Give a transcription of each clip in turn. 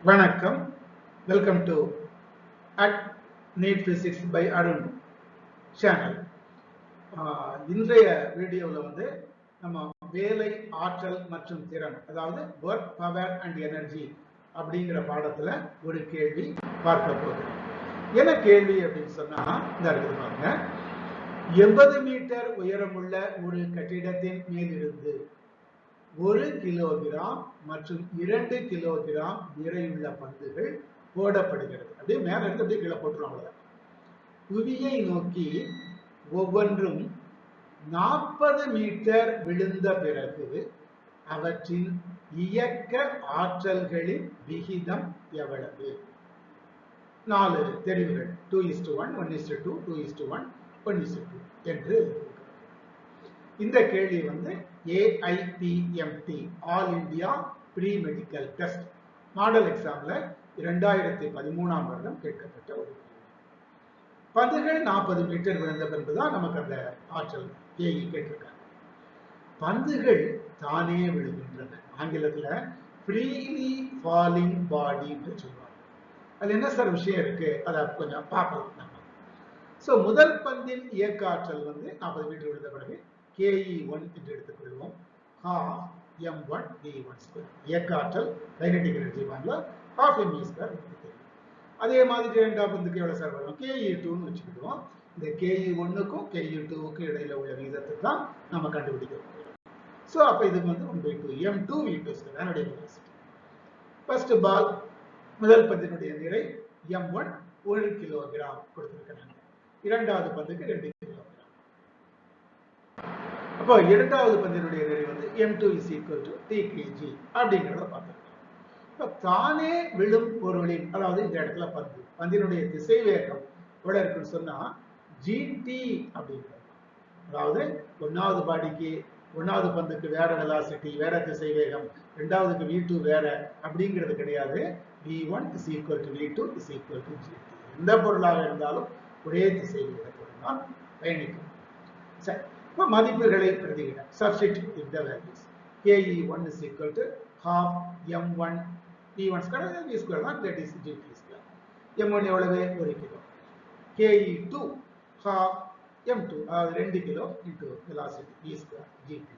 வணக்கம். Welcome to at NEET physics by Arun channel. இன்றைய வீடியோவில் வந்து நம்ம வேலை, ஆற்றல் மற்றும் திறன், அதாவது ஒர்க், பவர் அண்ட் எனர்ஜி அப்படிங்கிற பாடத்துல ஒரு கேள்வி பார்க்க போகிறோம். என்ன கேள்வி அப்படின்னு சொன்னா, இந்த இருக்குது பாருங்க. 80 மீட்டர் உயரமுள்ள ஒரு கட்டிடத்தின் மேலிருந்து 1 கிலோகிராம் மற்றும் 2 கிலோகிராம் நிறையுள்ள பந்துகள் போடப்படுகிறது. அப்படியே மேல இருந்து அப்படியே கீழே போட்டுருவாங்க. புவியை நோக்கி ஒவ்வொன்றும் 40 மீட்டர் விழுந்த பிறகு அவற்றின் இயக்க ஆற்றல்களின் விகிதம் எவ்வளவு? 4 தெரிவுகள், 2:1, 1:2, 2:1, 1:2 என்று. இந்த கேள்வி வந்து AIPMT all India pre medical test model எக்ஸாம்ல 2013ஆம் வருடம் கேட்கப்பட்ட ஒரு கேள்வி. பந்துகள் 40 மீட்டர் விழுந்த பின்புதான் நமக்கு அந்த ஆற்றல் கேள்வி கேட்டிருக்காங்க. பந்துகள் தானே விழுகின்றன. ஆங்கிலத்துல ஃப்ரீலி ஃபாலிங் பாடி என்று சொல்லுவாங்க. அது என்ன சார் விஷயம் இருக்கு, அதை கொஞ்சம் பார்க்கலாம் நம்ம. சோ முதல் பந்தின் இயக்க ஆற்றல் வந்து 40 மீட்டர் விழுந்த பிறகு KE1 என்று எடுத்துக்கொள்வோம். M1 V1². இயக்க ஆற்றல் கைனடிக் எனர்ஜி ஃபார்முலா ½ mv². அதே மாதிரி இரண்டாம் பந்துக்கு எவ்வளவு சார் வரும்? KE2ன்னு வச்சுக்கிடுவோம். இந்த KE1க்கும் KE2க்கும் இடையில உள்ள விகிதத்தை தான் நம்ம கண்டுபிடிக்க போகிறோம். சோ அப்ப இதுக்கு வந்து 1/2 M2 V2². அதனுடைய வெலாசிட்டி. ஃபர்ஸ்ட் பால் முதல் பந்தினுடைய நிறை M1 1 கிலோகிராம் கொடுத்திருக்கிறாங்க. இரண்டாவது பந்துக்கு 2 கிலோகிராம். அப்போ இரண்டாவது பந்தினுடைய நிறை வந்து M2 = 3 kg அப்படிங்கிறத பார்த்துருக்கோம். தானே விழும் பொருளின், அதாவது இந்த இடத்துல பந்தினுடைய திசை வேகம் எவ்வளவு இருக்குன்னு சொன்னா GT அப்படிங்கிறது. அதாவது ஒன்னாவது பந்துக்கு வேற வெலாசிட்டி, வேற திசை வேகம், இரண்டாவதுக்கு V2 வேற அப்படிங்கிறது கிடையாது. V1 = V2 = GT. எந்த பொருளாக இருந்தாலும் ஒரே திசை வேகத்துடன் தான் பயணிக்கும். சரி, இப்போ மதிப்புகளை பிரதியிட substitute in the values. KE1 = ½ M1 V1² V² தான், that is GT². M1 எவ்வளவு? 1 கிலோ. KE2 ½ M2, அதாவது 2 kilo into velocity V² GT.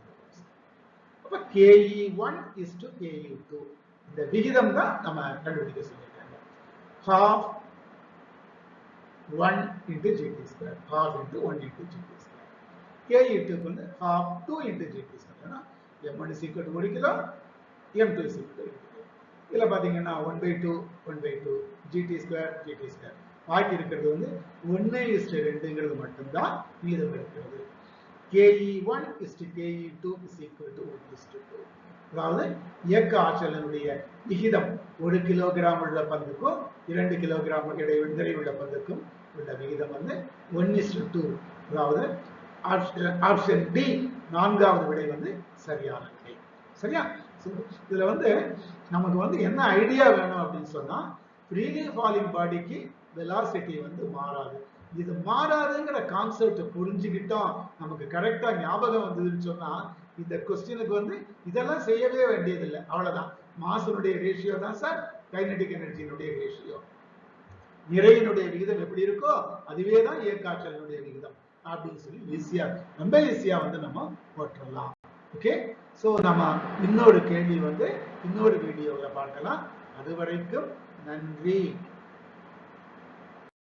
அப்ப KE1 = KE2. இந்த விகிதம் தான் நம்ம கண்டுபிடிக்க சொல்லியிருக்காங்க. ½ 1 into GT², ½ into 1 into GT². KE2 வந்து ½ 2 into GT². M1 = 1 kilo, M2 = 1 kilo. இதுல பாத்தீங்கன்னா 1/2 1/2 GT². பாக்கி இருக்கிறது வந்து 1:2ங்கிறது மட்டும்தான் மீதம் இருக்கிறது. KE1 = KE2 = 1:2. அதாவது இயக்க ஆற்றலினுடைய விகிதம் 1 கிலோகிராம் உள்ள பந்துக்கும் 2 கிலோகிராம் நிறையுள்ள பந்துக்கும் உள்ள விகிதம் வந்து 1:2. அதாவது ஆப்ஷன் டி, நான்காவது விடை வந்து சரியான விடை. சரியா? இதுல வந்து நமக்கு வந்து என்ன ஐடியா வேணும் அப்படின்னு சொன்னா, ஃப்ரீலி ஃபாலிங் பாடிக்கு வெலாசிட்டி வந்து மாறாது. இது மாறாதுங்கிற கான்செப்ட் புரிஞ்சுக்கிட்டோம், நமக்கு கரெக்டா ஞாபகம் வந்ததுன்னு சொன்னா இந்த கொஸ்டினுக்கு வந்து இதெல்லாம் செய்யவே வேண்டியதில்லை. அவ்வளவுதான். மாஸினுடைய ரேஷியோ தான் சார் கைனடிக் எனர்ஜியினுடைய ரேஷியோ. நிறையினுடைய விகிதம் எப்படி இருக்கோ அதுவே தான் இயக்க ஆற்றலினுடைய விகிதம் அப்படின்னு சொல்லி ரொம்ப ஈஸியா வந்து நம்ம போட்டுடலாம். ஓகே, சோ நம்ம இன்னொரு கேள்வி வந்து இன்னொரு வீடியோவில் பார்க்கலாம். அது வரைக்கும் நன்றி.